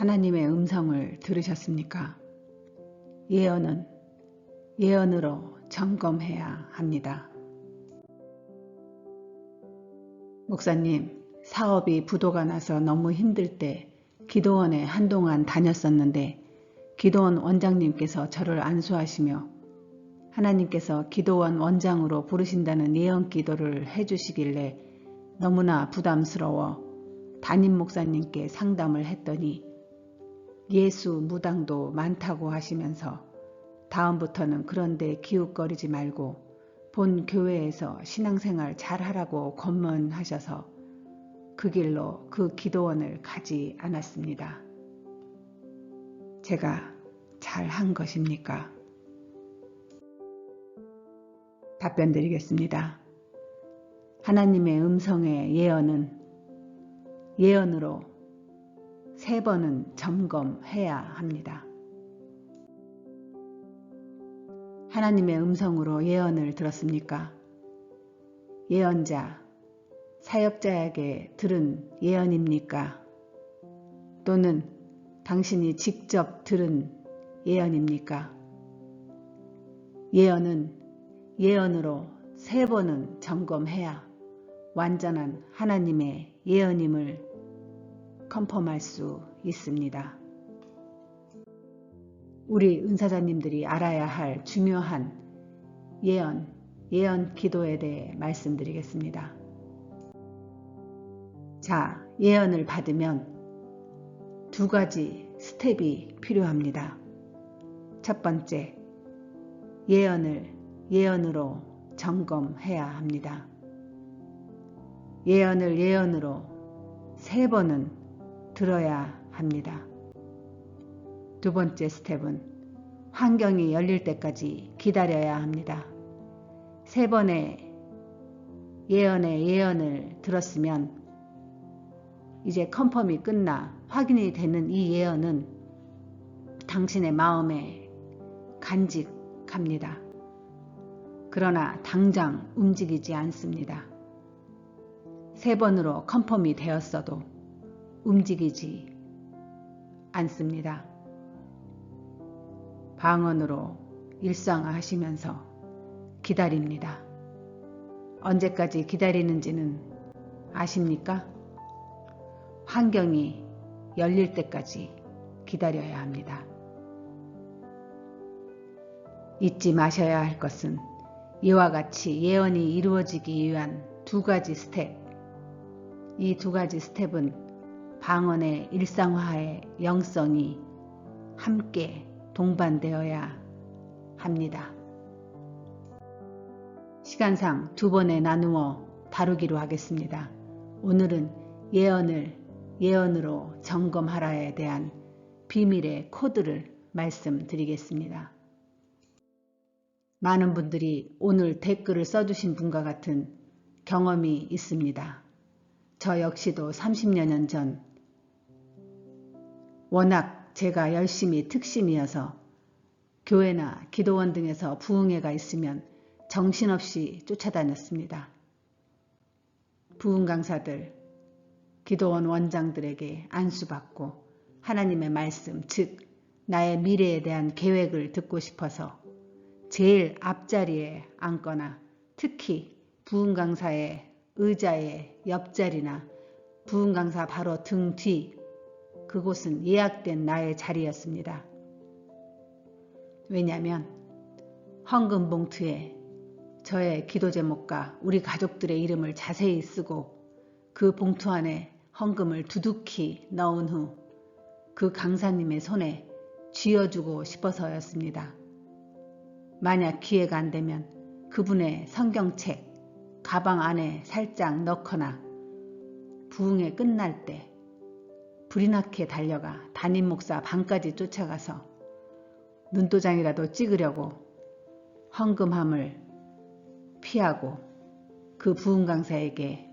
하나님의 음성을 들으셨습니까? 예언은 예언으로 점검해야 합니다. 목사님, 사업이 부도가 나서 너무 힘들 때 기도원에 한동안 다녔었는데 기도원 원장님께서 저를 안수하시며 하나님께서 기도원 원장으로 부르신다는 예언 기도를 해주시길래 너무나 부담스러워 담임 목사님께 상담을 했더니 예수 무당도 많다고 하시면서 다음부터는 그런데 기웃거리지 말고 본 교회에서 신앙생활 잘하라고 권면하셔서 그 길로 그 기도원을 가지 않았습니다. 제가 잘한 것입니까? 답변 드리겠습니다. 하나님의 음성의 예언은 예언으로 3번은 점검해야 합니다. 하나님의 음성으로 예언을 들었습니까? 예언자, 사역자에게 들은 예언입니까? 또는 당신이 직접 들은 예언입니까? 예언은 예언으로 3번은 점검해야 완전한 하나님의 예언임을 컨펌할 수 있습니다. 우리 은사자님들이 알아야 할 중요한 예언 기도에 대해 말씀드리겠습니다. 자, 예언을 받으면 2가지 스텝이 필요합니다. 첫 번째, 예언을 예언으로 점검해야 합니다. 예언을 예언으로 3번은 들어야 합니다. 2번째 스텝은 환경이 열릴 때까지 기다려야 합니다. 3번의 예언을 들었으면 이제 컨펌이 끝나 확인이 되는 이 예언은 당신의 마음에 간직합니다. 그러나 당장 움직이지 않습니다. 3번으로 컨펌이 되었어도 움직이지 않습니다. 방언으로 일상화하시면서 기다립니다. 언제까지 기다리는지는 아십니까? 환경이 열릴 때까지 기다려야 합니다. 잊지 마셔야 할 것은 이와 같이 예언이 이루어지기 위한 2가지 스텝. 이 2가지 스텝은 방언의 일상화의 영성이 함께 동반되어야 합니다. 시간상 2번에 나누어 다루기로 하겠습니다. 오늘은 예언을 예언으로 점검하라에 대한 비밀의 코드를 말씀드리겠습니다. 많은 분들이 오늘 댓글을 써주신 분과 같은 경험이 있습니다. 저 역시도 30여 년 전 워낙 제가 열심히 특심이어서 교회나 기도원 등에서 부흥회가 있으면 정신없이 쫓아다녔습니다. 부흥 강사들, 기도원 원장들에게 안수받고 하나님의 말씀, 즉 나의 미래에 대한 계획을 듣고 싶어서 제일 앞자리에 앉거나 특히 부흥 강사의 의자의 옆자리나 부흥 강사 바로 등 뒤, 그곳은 예약된 나의 자리였습니다. 왜냐하면 헌금 봉투에 저의 기도 제목과 우리 가족들의 이름을 자세히 쓰고 그 봉투 안에 헌금을 두둑히 넣은 후 그 강사님의 손에 쥐어주고 싶어서였습니다. 만약 기회가 안 되면 그분의 성경책 가방 안에 살짝 넣거나 부흥회 끝날 때 불이 나게 달려가 담임 목사 방까지 쫓아가서 눈도장이라도 찍으려고 헌금함을 피하고 그 부흥 강사에게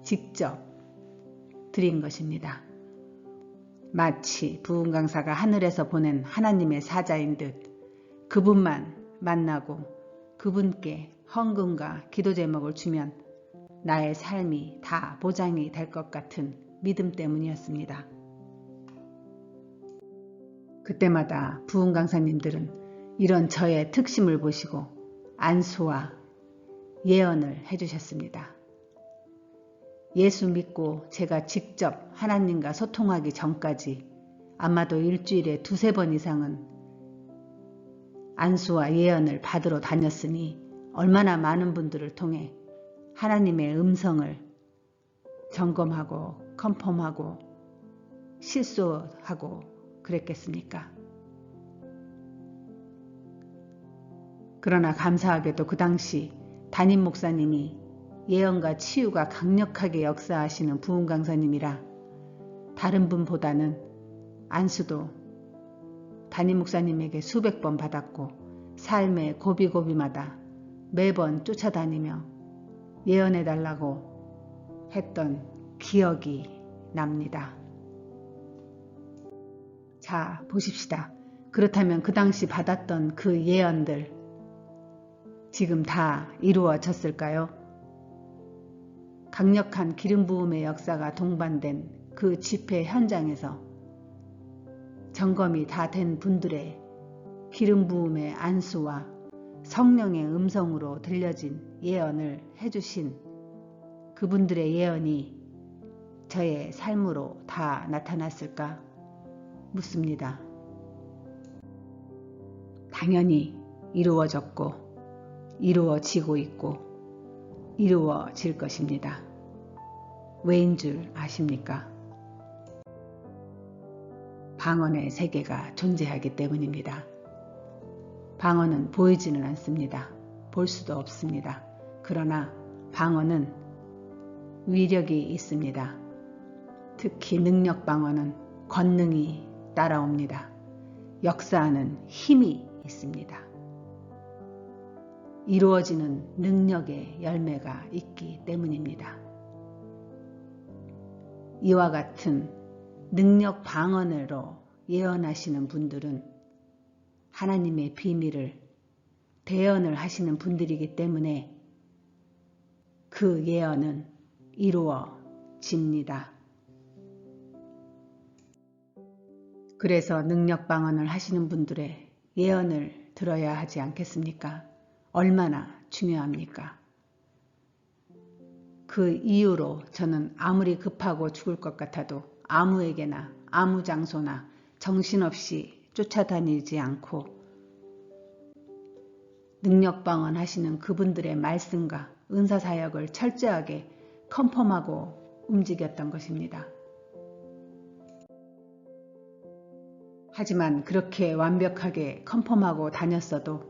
직접 드린 것입니다. 마치 부흥 강사가 하늘에서 보낸 하나님의 사자인 듯 그분만 만나고 그분께 헌금과 기도 제목을 주면 나의 삶이 다 보장이 될 것 같은 믿음 때문이었습니다. 그때마다 부흥 강사님들은 이런 저의 특심을 보시고 안수와 예언을 해주셨습니다. 예수 믿고 제가 직접 하나님과 소통하기 전까지 아마도 일주일에 2-3번 이상은 안수와 예언을 받으러 다녔으니 얼마나 많은 분들을 통해 하나님의 음성을 점검하고 컨펌하고 실수하고 그랬겠습니까? 그러나 감사하게도 그 당시 담임 목사님이 예언과 치유가 강력하게 역사하시는 부흥 강사님이라 다른 분보다는 안수도 담임 목사님에게 수백 번 받았고 삶의 고비고비마다 매번 쫓아다니며 예언해달라고 했던 기억이 납니다. 자, 보십시다. 그렇다면 그 당시 받았던 그 예언들 지금 다 이루어졌을까요? 강력한 기름 부음의 역사가 동반된 그 집회 현장에서 점검이 다 된 분들의 기름 부음의 안수와 성령의 음성으로 들려진 예언을 해주신 그분들의 예언이 저의 삶으로 다 나타났을까 묻습니다. 당연히 이루어졌고 이루어지고 있고 이루어질 것입니다. 왜인 줄 아십니까? 방언의 세계가 존재하기 때문입니다. 방언은 보이지는 않습니다. 볼 수도 없습니다. 그러나 방언은 위력이 있습니다. 특히 능력 방언은 권능이 따라옵니다. 역사하는 힘이 있습니다. 이루어지는 능력의 열매가 있기 때문입니다. 이와 같은 능력 방언으로 예언하시는 분들은 하나님의 비밀을 대언을 하시는 분들이기 때문에 그 예언은 이루어집니다. 그래서 능력 방언을 하시는 분들의 예언을 들어야 하지 않겠습니까? 얼마나 중요합니까? 그 이유로 저는 아무리 급하고 죽을 것 같아도 아무에게나 아무 장소나 정신없이 쫓아다니지 않고 능력방언 하시는 그분들의 말씀과 은사사역을 철저하게 컨펌하고 움직였던 것입니다. 하지만 그렇게 완벽하게 컨펌하고 다녔어도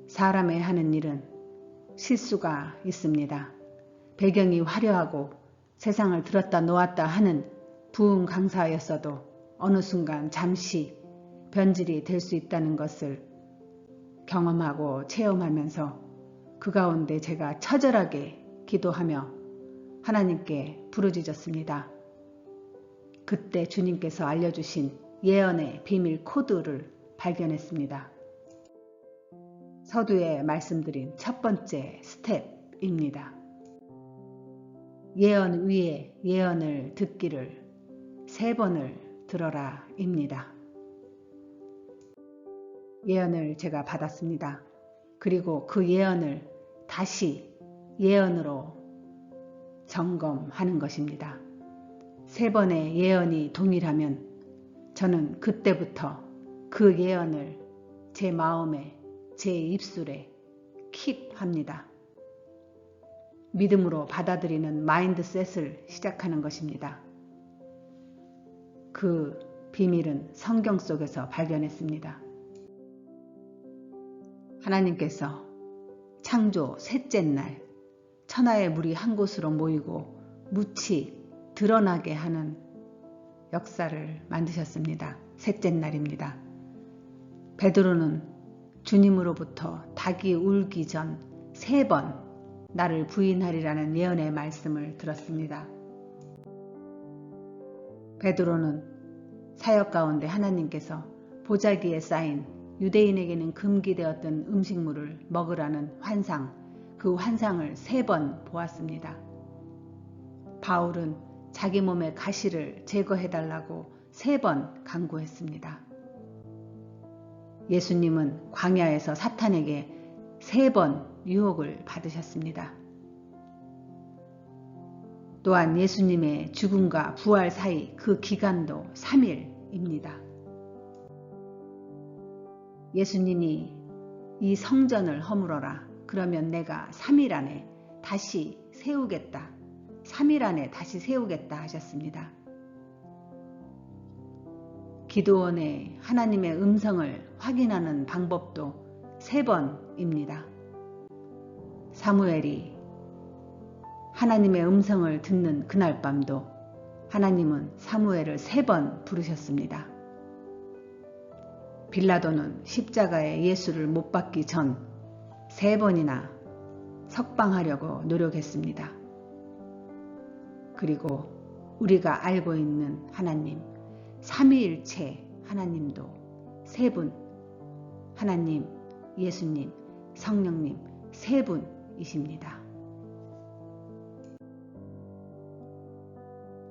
사람의 하는 일은 실수가 있습니다. 배경이 화려하고 세상을 들었다 놓았다 하는 부흥 강사였어도 어느 순간 잠시 변질이 될 수 있다는 것을 경험하고 체험하면서 그 가운데 제가 처절하게 기도하며 하나님께 부르짖었습니다. 그때 주님께서 알려주신 예언의 비밀 코드를 발견했습니다. 서두에 말씀드린 첫 번째 스텝입니다. 예언 위에 예언을 듣기를 3번을 들어라 입니다. 예언을 제가 받았습니다. 그리고 그 예언을 다시 예언으로 점검하는 것입니다. 3번의 예언이 동일하면 저는 그때부터 그 예언을 제 마음에, 제 입술에 킵합니다. 믿음으로 받아들이는 마인드셋을 시작하는 것입니다. 그 비밀은 성경 속에서 발견했습니다. 하나님께서 창조 셋째 날 천하의 물이 한 곳으로 모이고 묻이 드러나게 하는 역사를 만드셨습니다. 셋째 날입니다. 베드로는 주님으로부터 닭이 울기 전 3번 나를 부인하리라는 예언의 말씀을 들었습니다. 베드로는 사역 가운데 하나님께서 보자기에 쌓인 유대인에게는 금기되었던 음식물을 먹으라는 환상, 그 환상을 3번 보았습니다. 바울은 자기 몸의 가시를 제거해달라고 3번 간구했습니다. 예수님은 광야에서 사탄에게 3번 유혹을 받으셨습니다. 또한 예수님의 죽음과 부활 사이 그 기간도 3일입니다. 예수님이 이 성전을 허물어라. 그러면 내가 3일 안에 다시 세우겠다. 3일 안에 다시 세우겠다 하셨습니다. 기도원의 하나님의 음성을 확인하는 방법도 3번입니다. 사무엘이 하나님의 음성을 듣는 그날 밤도 하나님은 사무엘을 3번 부르셨습니다. 빌라도는 십자가에 예수를 못 박기 전 3번이나 석방하려고 노력했습니다. 그리고 우리가 알고 있는 하나님, 삼위일체 하나님도 3분, 하나님, 예수님, 성령님 3분이십니다.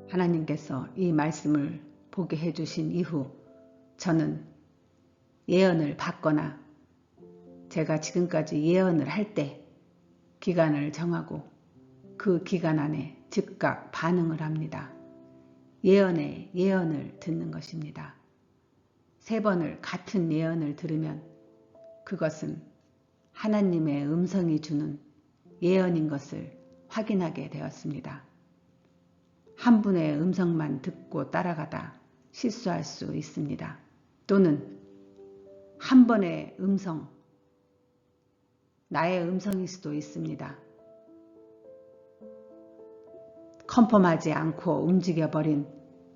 하나님께서 이 말씀을 보게 해주신 이후 저는 예언을 받거나 제가 지금까지 예언을 할 때 기간을 정하고 그 기간 안에 즉각 반응을 합니다. 예언에 예언을 듣는 것입니다. 3번을 같은 예언을 들으면 그것은 하나님의 음성이 주는 예언인 것을 확인하게 되었습니다. 한 분의 음성만 듣고 따라가다 실수할 수 있습니다. 또는 한 번의 음성, 나의 음성일 수도 있습니다. 컨펌하지 않고 움직여버린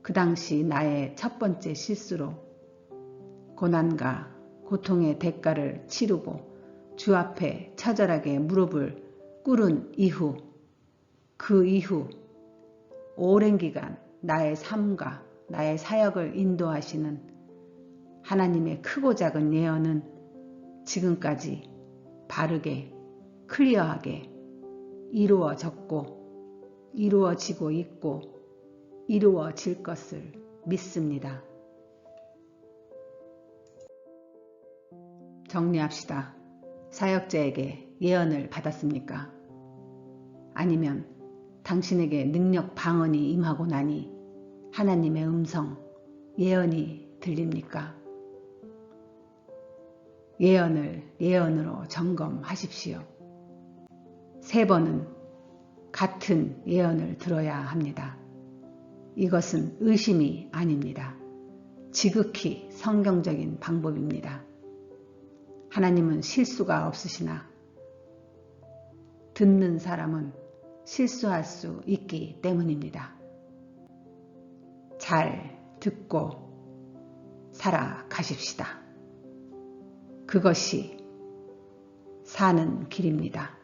그 당시 나의 첫 번째 실수로 고난과 고통의 대가를 치르고 주 앞에 처절하게 무릎을 꿇은 이후 그 이후 오랜 기간 나의 삶과 나의 사역을 인도하시는 하나님의 크고 작은 예언은 지금까지 바르게 클리어하게 이루어졌고 이루어지고 있고 이루어질 것을 믿습니다. 정리합시다. 사역자에게 예언을 받았습니까? 아니면 당신에게 능력 방언이 임하고 나니 하나님의 음성, 예언이 들립니까? 예언을 예언으로 점검하십시오. 3번은 같은 예언을 들어야 합니다. 이것은 의심이 아닙니다. 지극히 성경적인 방법입니다. 하나님은 실수가 없으시나 듣는 사람은 실수할 수 있기 때문입니다. 잘 듣고 살아가십시다. 그것이 사는 길입니다.